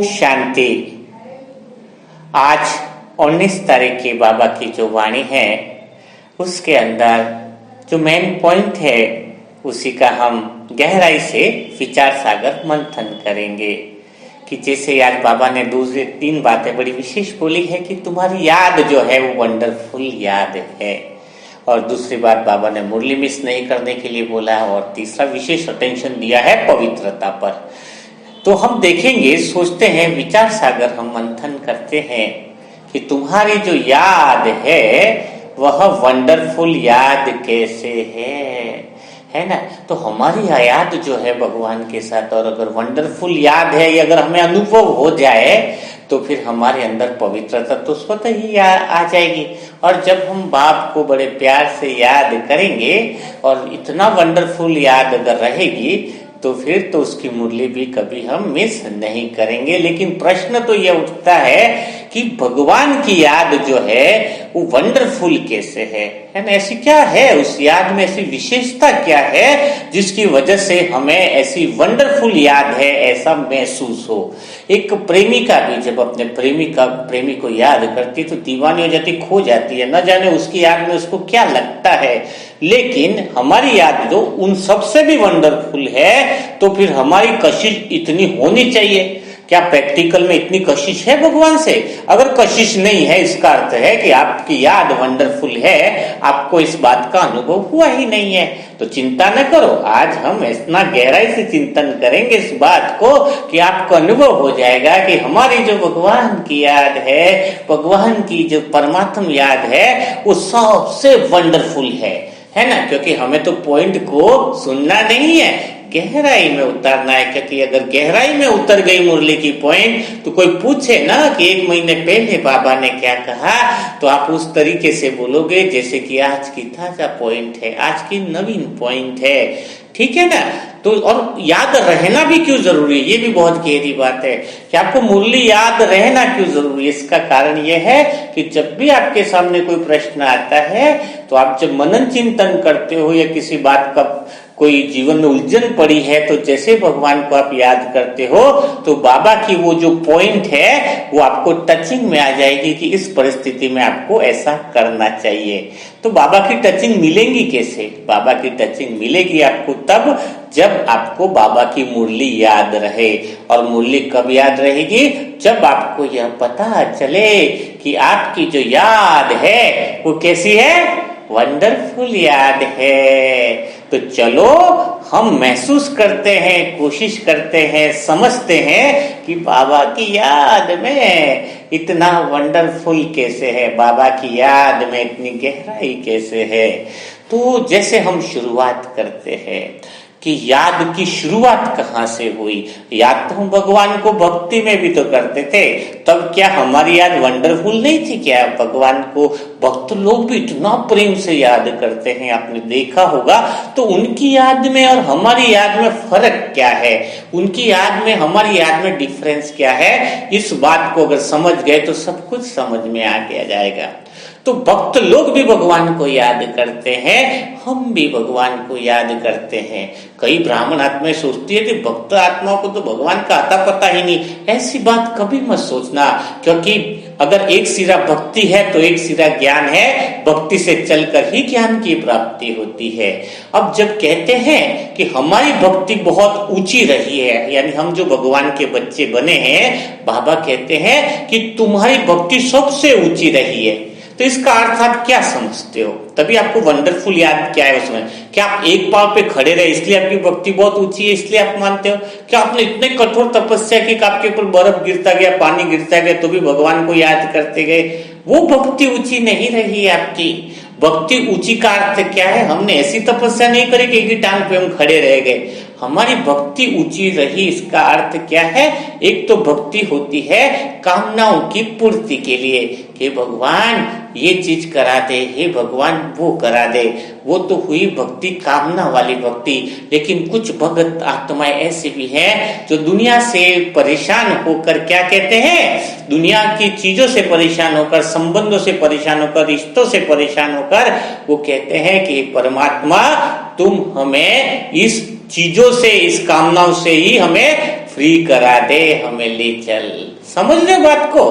शांति। आज 19 तारीख की बाबा की जो वाणी है उसके अंदर जो मेन पॉइंट है उसी का हम गहराई से विचार सागर मंथन करेंगे। कि जैसे आज बाबा ने दूसरी 3 बातें बड़ी विशेष बोली है कि तुम्हारी याद जो है वो वंडरफुल याद है, और दूसरी बात बाबा ने मुरली मिस नहीं करने के लिए बोला, और तीसरा विशेष अटेंशन दिया है पवित्रता पर। तो हम देखेंगे, सोचते हैं, विचार सागर हम मंथन करते हैं कि तुम्हारी जो याद है वह वंडरफुल याद कैसे है ना। तो हमारी याद जो है भगवान के साथ, और अगर वंडरफुल याद है, ये अगर हमें अनुभव हो जाए तो फिर हमारे अंदर पवित्रता तो स्वतः ही आ जाएगी। और जब हम बाप को बड़े प्यार से याद करेंगे और इतना वंडरफुल याद अगर रहेगी तो फिर तो उसकी मुरली भी कभी हम मिस नहीं करेंगे। लेकिन प्रश्न तो यह उठता है कि भगवान की याद जो है वो वंडरफुल कैसे है ना। ऐसी क्या है उस याद में, ऐसी विशेषता क्या है जिसकी वजह से हमें ऐसी वंडरफुल याद है ऐसा महसूस हो। एक प्रेमिका भी जब अपने प्रेमी को याद करती तो दीवानी हो जाती, खो जाती है, न जाने उसकी याद में उसको क्या लगता है। लेकिन हमारी याद जो उन सबसे भी वंडरफुल है, तो फिर हमारी कशिश इतनी होनी चाहिए। क्या प्रैक्टिकल में इतनी कशिश है भगवान से? अगर कशिश नहीं है, इसका अर्थ है कि आपकी याद वंडरफुल है, आपको इस बात का अनुभव हुआ ही नहीं है। तो चिंता न करो, आज हम इतना गहराई से चिंतन करेंगे इस बात को कि आपको अनुभव हो जाएगा कि हमारी जो भगवान की याद है, भगवान की जो परमात्म याद है, वो सबसे वंडरफुल है ना। क्योंकि हमें तो पॉइंट को सुनना नहीं है, गहराई में उतारना है। क्योंकि अगर गहराई में उतर गई मुरली की पॉइंट, तो कोई पूछे ना कि 1 महीने पहले बाबा ने क्या कहा, तो आप उस तरीके से बोलोगे जैसे कि आज की ताजा पॉइंट है, आज की नवीन पॉइंट है। ठीक है ना। तो और याद रहना भी क्यों जरूरी है, ये भी बहुत गहरी बात है कि आपको मुरली याद रहना क्यों जरूरी है। इसका कारण यह है कि जब भी आपके सामने कोई प्रश्न आता है, तो आप जब मनन चिंतन करते हो या किसी बात का कोई जीवन में उलझन पड़ी है, तो जैसे भगवान को आप याद करते हो तो बाबा की वो जो पॉइंट है वो आपको टचिंग में आ जाएगी कि इस परिस्थिति में आपको ऐसा करना चाहिए। तो बाबा की टचिंग मिलेगी कैसे? बाबा की टचिंग मिलेगी आपको तब जब आपको बाबा की मुरली याद रहे। और मुरली कब याद रहेगी? जब आपको यह पता चले कि आपकी जो याद है वो कैसी है, वंडरफुल याद है। तो चलो हम महसूस करते हैं, कोशिश करते हैं, समझते हैं कि बाबा की याद में इतना वंडरफुल कैसे है, बाबा की याद में इतनी गहराई कैसे है। तो जैसे हम शुरुआत करते हैं कि याद की शुरुआत कहाँ से हुई। याद तो हम भगवान को भक्ति में भी तो करते थे, तब क्या हमारी याद वंडरफुल नहीं थी क्या? भगवान को भक्त लोग भी इतना प्रेम से याद करते हैं, आपने देखा होगा। तो उनकी याद में और हमारी याद में फर्क क्या है, उनकी याद में हमारी याद में डिफरेंस क्या है, इस बात को अगर समझ गए तो सब कुछ समझ में आ गया जाएगा। तो भक्त लोग भी भगवान को याद करते हैं, हम भी भगवान को याद करते हैं। कई ब्राह्मण आत्माएं सोचती है कि भक्त आत्माओं को तो भगवान का आता पता ही नहीं। ऐसी बात कभी मत सोचना, क्योंकि अगर एक सिरा भक्ति है तो एक सिरा ज्ञान है। भक्ति से चलकर ही ज्ञान की प्राप्ति होती है। अब जब कहते हैं कि हमारी भक्ति बहुत ऊंची रही है, यानी हम जो भगवान के बच्चे बने हैं, बाबा कहते हैं कि तुम्हारी भक्ति सबसे ऊंची रही है। तो इसका अर्थ आप क्या समझते हो? तभी आपको वंडरफुल याद क्या है उसमें। क्या आप एक पांव पे खड़े रहे इसलिए आपकी भक्ति बहुत ऊंची है, इसलिए आप मानते हो? क्या आपने इतने कठोर तपस्या की कि आपके ऊपर बर्फ गिरता गया, पानी गिरता गया, तो भी भगवान को याद करते गए? वो भक्ति ऊंची नहीं रही है आपकी। भक्ति ऊंची का अर्थ क्या है? हमने ऐसी तपस्या नहीं करी कि एक ही टांग पे हम खड़े रह गए। हमारी भक्ति ऊंची रही, इसका अर्थ क्या है? एक तो भक्ति होती है कामनाओं की पूर्ति के लिए कि भगवान ये चीज करा दे, हे भगवान वो करा दे। वो तो हुई भक्ति, कामना वाली भक्ति। लेकिन कुछ भगत आत्माएं ऐसी भी हैं जो दुनिया से परेशान होकर क्या कहते हैं, दुनिया की चीजों से परेशान होकर, संबंधों से परेशान होकर, रिश्तों से परेशान होकर वो कहते हैं कि परमात्मा तुम हमें इस चीजों से, इस कामनाओं से ही हमें फ्री करा दे, हमें ले चल। समझ रहे बात को?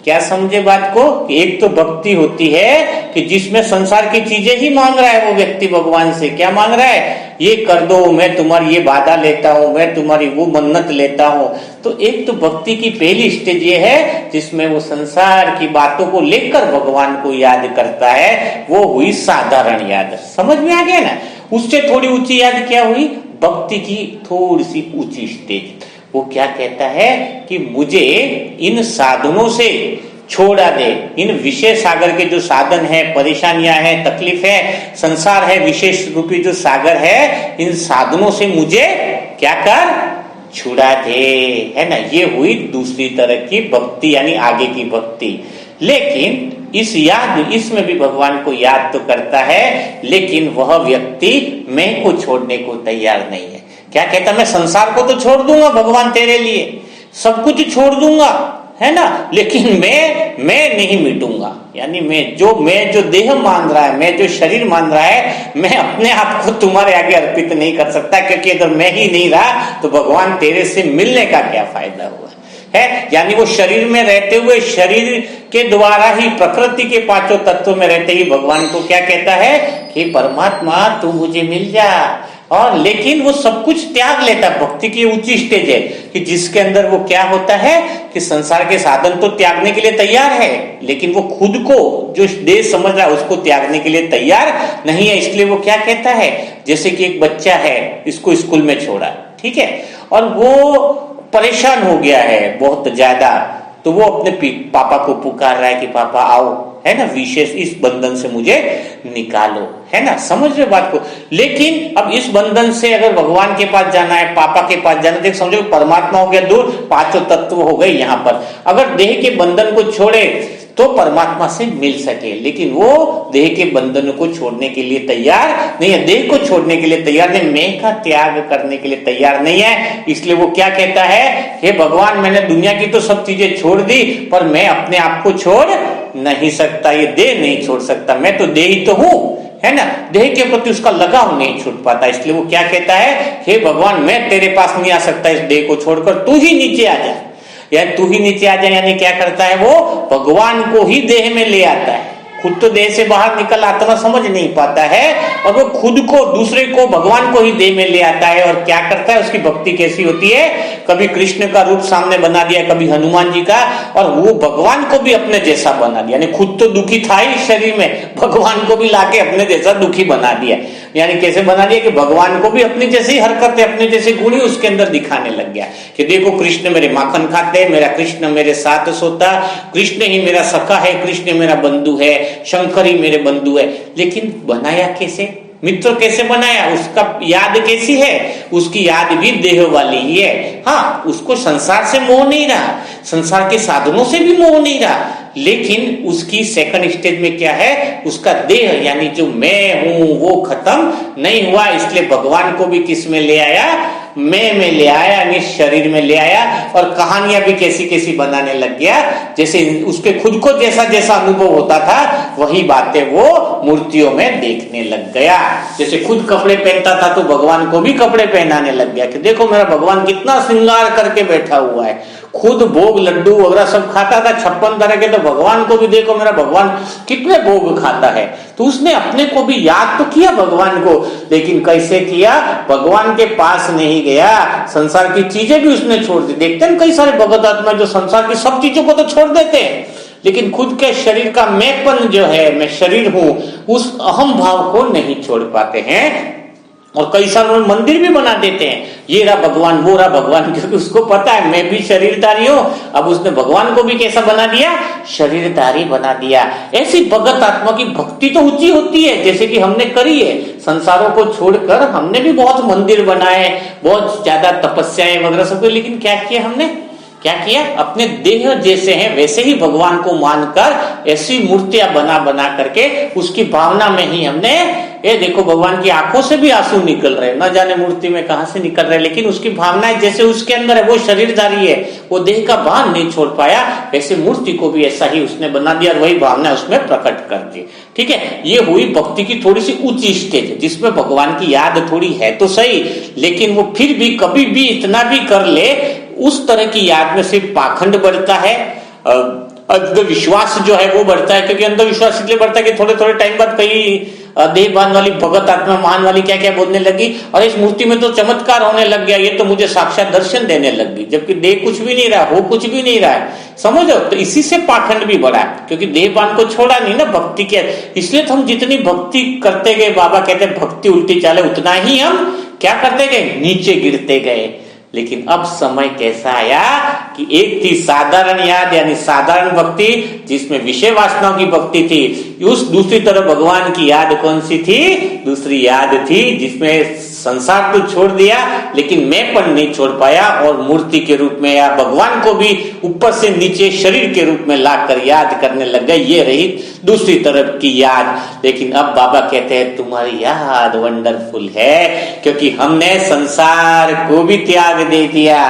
क्या समझे बात को? एक तो भक्ति होती है कि जिसमें संसार की चीजें ही मांग रहा है वो व्यक्ति भगवान से। क्या मांग रहा है? ये कर दो, मैं तुम्हारी ये वादा लेता हूं, मैं तुम्हारी वो मन्नत लेता हूं। तो एक तो भक्ति की पहली स्टेज ये है जिसमें वो संसार की बातों को लेकर भगवान को याद करता है, वो हुई साधारण याद। समझ में आ गया ना? उससे थोड़ी ऊंची याद क्या हुई? भक्ति की थोड़ी सी ऊंची स्टेज। वो क्या कहता है कि मुझे इन साधनों से छोड़ा दे, इन विषय सागर के जो साधन है, परेशानियां हैं, तकलीफ है, संसार है, विशेष रूपी जो सागर है, इन साधनों से मुझे क्या कर? छुड़ा दे, है ना? ये हुई दूसरी तरह की भक्ति, यानी आगे की भक्ति। लेकिन इसमें भी भगवान को याद तो करता है, लेकिन वह व्यक्ति मैं को छोड़ने को तैयार नहीं है। क्या कहता? मैं संसार को तो छोड़ दूंगा भगवान तेरे लिए, सब कुछ छोड़ दूंगा, है ना, लेकिन मैं नहीं मिटूंगा। यानी मैं जो देह मान रहा है, मैं जो शरीर मान रहा है, मैं अपने आप को तुम्हारे आगे अर्पित नहीं कर सकता, क्योंकि अगर मैं ही नहीं रहा तो भगवान तेरे से मिलने का क्या फायदा हुआ है। यानी वो शरीर में रहते हुए, शरीर के द्वारा ही, प्रकृति के पांचों तत्वों में रहते ही भगवान को क्या कहता है कि परमात्मा तू मुझे मिल जा। और लेकिन वो सब कुछ त्याग लेता। भक्ति की ऊंची स्टेज है कि जिसके अंदर वो क्या होता है कि संसार के साधन तो त्यागने के लिए तैयार है, लेकिन वो खुद को जो देह समझ रहा है उसको त्यागने के लिए तैयार नहीं है। इसलिए वो क्या कहता है, जैसे कि एक बच्चा है, इसको स्कूल में छोड़ा, ठीक है, और वो परेशान हो गया है बहुत ज्यादा, तो वो अपने पापा को पुकार रहा है कि पापा आओ, है ना, विशेष इस बंधन से मुझे निकालो, है ना। समझ रहे बात को? लेकिन अब इस बंधन से अगर भगवान के पास जाना है, पापा के पास जाना है, समझो परमात्मा हो गया दूर, पांचों तत्व हो गए यहाँ पर। अगर देह के बंधन को छोड़े तो परमात्मा से मिल सके, लेकिन वो देह के बंधन को छोड़ने के लिए तैयार नहीं है, देह को छोड़ने के लिए तैयार नहीं, मैं का त्याग करने के लिए तैयार नहीं है। इसलिए वो क्या कहता है, हे भगवान मैंने दुनिया की तो सब चीजें छोड़ दी, पर मैं अपने आप को छोड़ नहीं सकता, ये देह नहीं छोड़ सकता, मैं तो देह ही तो हूं, है ना, देह के प्रति उसका लगाव नहीं छूट पाता। इसलिए वो क्या कहता है, हे भगवान मैं तेरे पास नहीं आ सकता इस देह को छोड़कर, तू ही नीचे आ जा, या तू ही नीचे आ जाए। यानी क्या करता है वो, भगवान को ही देह में ले आता है। खुद तो देह से बाहर निकल आत्मा समझ नहीं पाता है, और वो खुद को, दूसरे को, भगवान को ही देह में ले आता है। और क्या करता है, उसकी भक्ति कैसी होती है, कभी कृष्ण का रूप सामने बना दिया, कभी हनुमान जी का, और वो भगवान को भी अपने जैसा बना दिया। यानी खुद तो दुखी था ही शरीर में, भगवान को भी लाके अपने जैसा दुखी बना दिया। यानी कैसे बना दिया कि भगवान को भी अपने जैसी हरकतें, अपने जैसे गुण ही उसके अंदर दिखाने लग गया कि देखो कृष्ण मेरे माखन खाते, मेरा कृष्ण मेरे साथ सोता, कृष्ण ही मेरा सखा है, कृष्ण मेरा बंधु है, शंकर ही मेरे बंधु है। लेकिन बनाया कैसे, मित्र कैसे बनाया, उसका याद कैसी है, उसकी याद भी देह वाली ही है। हाँ, उसको संसार से मोह नहीं रहा, संसार के साधनों से भी मोह नहीं रहा, लेकिन उसकी सेकंड स्टेज में क्या है, उसका देह यानी जो मैं हूं वो खत्म नहीं हुआ। इसलिए भगवान को भी किस में ले आया, मैं में ले आया, यानी शरीर में ले आया। और कहानियां भी कैसी कैसी बनाने लग गया, जैसे उसके खुद को जैसा जैसा अनुभव होता था वही बातें वो मूर्तियों में देखने लग गया। जैसे खुद कपड़े पहनता था तो भगवान को भी कपड़े पहनाने लग गया कि देखो मेरा भगवान कितना श्रृंगार करके बैठा हुआ है, खुद भोग लड्डू वगैरह सब खाता था 56 तरह के, तो भगवान को भी देखो मेरा भगवान कितने भोग खाता है। तो उसने अपने को भी याद तो किया भगवान को, लेकिन कैसे किया, भगवान के पास नहीं गया, संसार की चीजें भी उसने छोड़ दी। देखते हैं कई सारे भगत आत्मा जो संसार की सब चीजों को तो छोड़ देते हैं, लेकिन खुद के शरीर का मैंपन जो है, मैं शरीर हूं, उस अहम भाव को नहीं छोड़ पाते हैं। और कई सारे मंदिर भी बना देते हैं, ये रहा भगवान, वो रहा भगवान, क्योंकि उसको पता है मैं भी शरीरधारी हूं। अब उसने भगवान को भी कैसा बना दिया, शरीरधारी बना दिया। ऐसी भगत आत्मा की भक्ति तो ऊंची होती है, जैसे कि हमने करी है। संसारों को छोड़कर हमने भी बहुत मंदिर बनाए, बहुत ज्यादा तपस्याएं वगैरह सब, लेकिन क्या किया हमने, क्या किया, अपने देह जैसे हैं वैसे ही भगवान को मानकर ऐसी मूर्तियां बना बना करके उसकी भावना में ही हमने, ये देखो भगवान की आंखों से भी आंसू निकल रहे, न जाने मूर्ति में कहां से निकल रहे, लेकिन उसकी भावनाएं जैसे उसके अंदर है, वो शरीरधारी है, वो देह का भान नहीं छोड़ पाया, वैसे मूर्ति को भी ऐसा ही उसने बना दिया और वही भावना उसमें प्रकट कर दी। ठीक है, ये हुई भक्ति की थोड़ी सी ऊंची स्टेज, जिसमें भगवान की याद थोड़ी है तो सही, लेकिन वो फिर भी कभी भी इतना भी कर ले, उस तरह की याद में सिर्फ पाखंड बढ़ता है, अंधविश्वास जो है वो बढ़ता है। क्योंकि अंधविश्वास इसलिए बढ़ता है कि थोड़े थोड़े टाइम बाद कई देहभान वाली भगत आत्मा मान वाली क्या क्या बोलने लगी, और इस मूर्ति में तो चमत्कार होने लग गया, ये तो मुझे साक्षात दर्शन देने लग गई, जबकि देह कुछ भी नहीं रहा, हो कुछ भी नहीं रहा है। समझो, तो इसी से पाखंड भी बढ़ा है, क्योंकि देहभान को छोड़ा नहीं ना भक्ति के। इसलिए तो हम जितनी भक्ति करते गए, बाबा कहते हैं भक्ति उल्टी चाले, उतना ही हम क्या करते गए, नीचे गिरते गए। लेकिन अब समय कैसा आया कि एक थी साधारण याद यानी साधारण भक्ति जिसमें विषय वासनाओं की भक्ति थी, उस दूसरी तरफ भगवान की याद कौन सी थी, दूसरी याद थी जिसमें संसार तो छोड़ दिया लेकिन मैंपन नहीं छोड़ पाया, और मूर्ति के रूप में या भगवान को भी ऊपर से नीचे शरीर के रूप में लाकर याद करने लग गए। ये रही दूसरी तरफ की याद। लेकिन अब बाबा कहते हैं तुम्हारी याद वंडरफुल है, क्योंकि हमने संसार को भी त्याग दे दिया,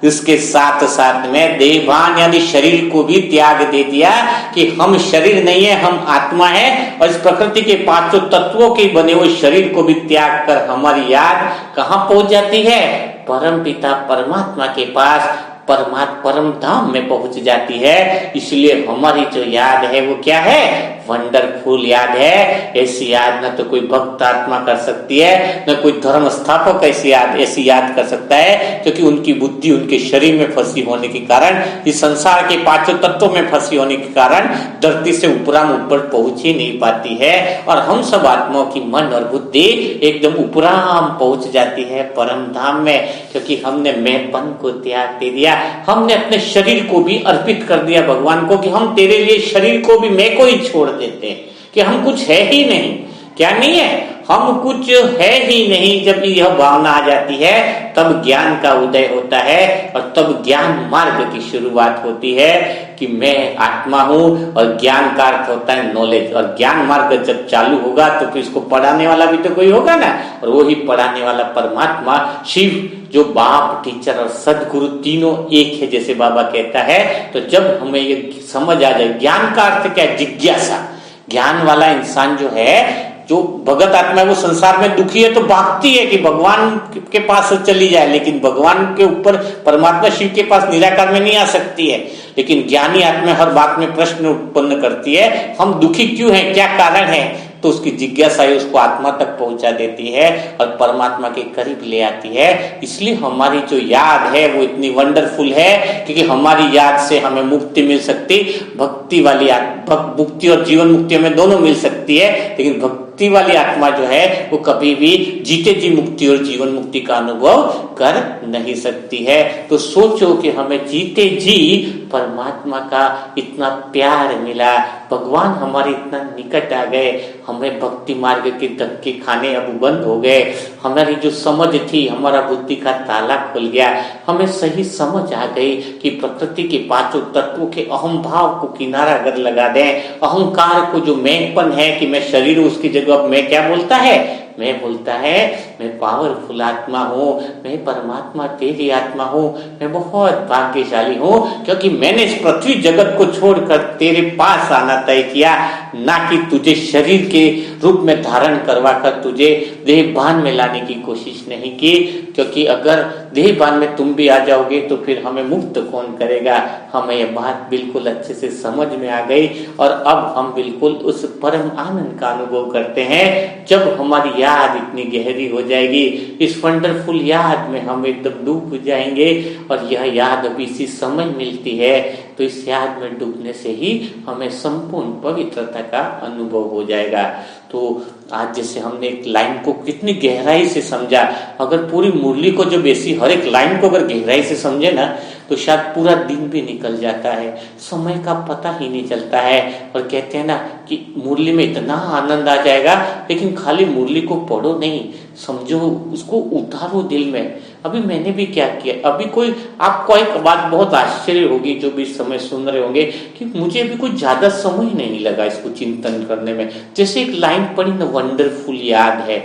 इसके साथ साथ में देहभान यानी शरीर को भी त्याग दे दिया कि हम शरीर नहीं है, हम आत्मा है, और इस प्रकृति के पांचों तत्वों के बने हुए शरीर को भी त्याग कर हमारी याद कहां पहुंच जाती है, परम पिता परमात्मा के पास, परम धाम में पहुंच जाती है। इसलिए हमारी जो याद है वो क्या है, वंडरफुल याद है। ऐसी याद न तो कोई भक्त आत्मा कर सकती है, न कोई धर्म स्थापक ऐसी याद कर सकता है, क्योंकि उनकी बुद्धि उनके शरीर में फंसी होने के कारण, इस संसार के पांचों तत्वों में फंसी होने के कारण धरती से ऊपराम ऊपर पहुंच ही नहीं पाती है। और हम सब आत्माओं की मन और बुद्धि एकदम ऊपराम पहुंच जाती है परम धाम में, क्योंकि हमने मैंपन को त्याग दे दिया, हमने अपने शरीर को भी अर्पित कर दिया भगवान को, कि हम तेरे लिए शरीर को भी मैं को ही छोड़ देते हैं, कि हम कुछ है ही नहीं। क्या नहीं है, हम कुछ है ही नहीं। जब यह भावना आ जाती है तब ज्ञान का उदय होता है, और तब ज्ञान मार्ग की शुरुआत होती है कि मैं आत्मा हूं, और ज्ञान का अर्थ होता है नॉलेज। और ज्ञान मार्ग जब चालू होगा तो फिर इसको पढ़ाने वाला भी तो कोई होगा ना, और वो ही पढ़ाने वाला परमात्मा शिव, जो बाप, टीचर और सदगुरु तीनों एक है जैसे बाबा कहता है। तो जब हमें ये समझ आ जाए ज्ञान का अर्थ क्या, जिज्ञासा। ज्ञान वाला इंसान जो है, जो भगत आत्मा है, वो संसार में दुखी है तो भागती है कि भगवान के पास चली जाए, लेकिन भगवान के ऊपर परमात्मा शिव के पास निराकार में नहीं आ सकती है। लेकिन ज्ञानी आत्मा हर बात में प्रश्न उत्पन्न करती है, हम दुखी क्यों हैं, क्या कारण है, तो उसकी जिज्ञासा ही उसको आत्मा तक पहुंचा देती है और परमात्मा के करीब ले आती है। इसलिए हमारी जो याद है वो इतनी वंडरफुल है, क्योंकि हमारी याद से हमें मुक्ति मिल सकती, भक्ति वाली मुक्ति और जीवन मुक्ति हमें दोनों मिल सकती है, लेकिन भक्ति वाली आत्मा जो है वो कभी भी जीते जी मुक्ति और जीवन मुक्ति का अनुभव कर नहीं सकती है। तो सोचो कि हमें जीते जी परमात्मा का इतना प्यार मिला, भगवान हमारे इतना निकट आ गए, हमें भक्ति मार्ग के धक्के खाने अब बंद हो गए, हमारी जो समझ थी, हमारा बुद्धि का ताला खुल गया, हमें सही समझ आ गई कि प्रकृति के पांचों तत्वों के अहम भाव को किनारा अगर लगा दें, अहंकार को, जो मैंपन है कि मैं शरीर हूं, उसकी जगह मैं क्या बोलता है, मैं बोलता है मैं पावरफुल आत्मा हूँ, मैं परमात्मा तेरी आत्मा हूँ, मैं बहुत भाग्यशाली हूँ, क्योंकि मैंने इस पृथ्वी जगत को छोड़कर तेरे पास आना तय किया, ना कि तुझे शरीर के रूप में धारण करवा कर तुझे देहभान में लाने की कोशिश नहीं की। क्योंकि अगर देहभान में तुम भी आ जाओगे तो फिर हमें मुक्त कौन करेगा। हमें यह बात बिल्कुल अच्छे से समझ में आ गई, और अब हम बिल्कुल उस परम आनंद का अनुभव करते हैं जब हमारी याद इतनी गहरी हो जाएगी। इस वंडरफुल याद में हम एकदम डूब जाएंगे, और यह याद अभी इसी समय मिलती है, तो इस याद में डूबने से ही हमें संपूर्ण पवित्रता का अनुभव हो जाएगा। तो आज जैसे हमने एक लाइन को कितनी गहराई से समझा, अगर पूरी मुरली को जब ऐसी हर एक लाइन को अगर गहराई से समझे ना, तो शायद पूरा दिन भी निकल जाता है, समय का पता ही नहीं चलता है। और कहते हैं ना कि मुरली में इतना आनंद आ जाएगा, लेकिन खाली मुरली को पढ़ो नहीं, समझो, उसको उतारो दिल में। अभी मैंने भी क्या किया, अभी कोई आपको एक बात बहुत आश्चर्य होगी जो भी समय सुन रहे होंगे, कि मुझे अभी कुछ ज्यादा समय नहीं लगा इसको चिंतन करने में। जैसे एक लाइन पढ़ी ना, वंडरफुल याद है,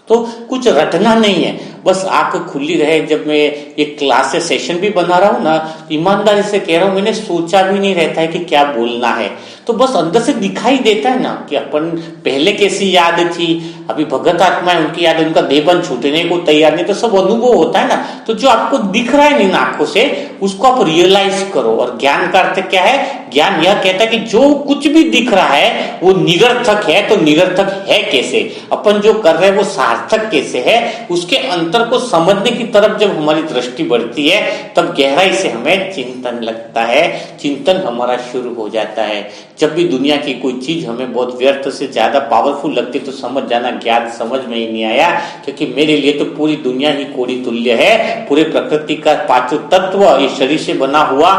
तो कुछ रटना नहीं है, बस आंख खुली रहे। जब मैं ये क्लास सेशन भी बना रहा हूँ ना, ईमानदारी से कह रहा हूँ, मैंने सोचा भी नहीं रहता है कि क्या बोलना है। तो बस अंदर से दिखाई देता है ना कि अपन पहले कैसी याद थी, अभी भगत आत्मा है उनकी याद, उनका देहबन छूटने को तैयार नहीं, तो सब अनुभव होता है ना। तो जो आपको दिख रहा है इन आंखों से उसको आप रियलाइज करो। और ज्ञान का अर्थ क्या है? ज्ञान यह कहता है कि जो कुछ भी दिख रहा है वो निरर्थक है, तो निरर्थक है कैसे, अपन जो कर रहे हैं वो सार्थक कैसे है, उसके अंतर को समझने की तरफ जब हमारी दृष्टि बढ़ती है तब गहराई से हमें चिंतन लगता है, चिंतन हमारा शुरू हो जाता है। जब भी दुनिया की कोई चीज हमें बहुत व्यर्थ से ज्यादा पावरफुल लगती तो समझ जाना ज्ञान समझ में ही नहीं आया, क्योंकि मेरे लिए तो पूरी दुनिया ही कोड़ी तुल्य है। पूरे प्रकृति का पांचों तत्व, ये शरीर से बना हुआ,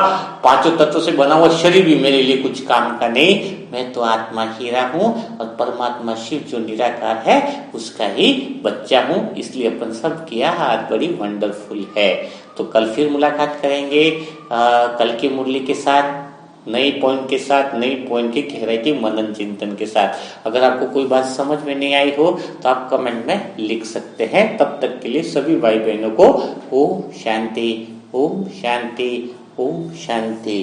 पांचों तत्व से बना हुआ शरीर भी मेरे लिए कुछ काम का नहीं। मैं तो आत्मा हीरा हूं और परमात्मा शिव जो निराकार है उसका ही बच्चा हूं, इसलिए अपन सब की याद बड़ी वंडरफुल है। तो कल फिर मुलाकात करेंगे कल की मुरली के साथ, नई पॉइंट के साथ, नई पॉइंट की गहराई के मनन चिंतन के साथ। अगर आपको कोई बात समझ में नहीं आई हो तो आप कमेंट में लिख सकते हैं। तब तक के लिए सभी भाई बहनों को ओम शांति, ओम शांति, ओम शांति।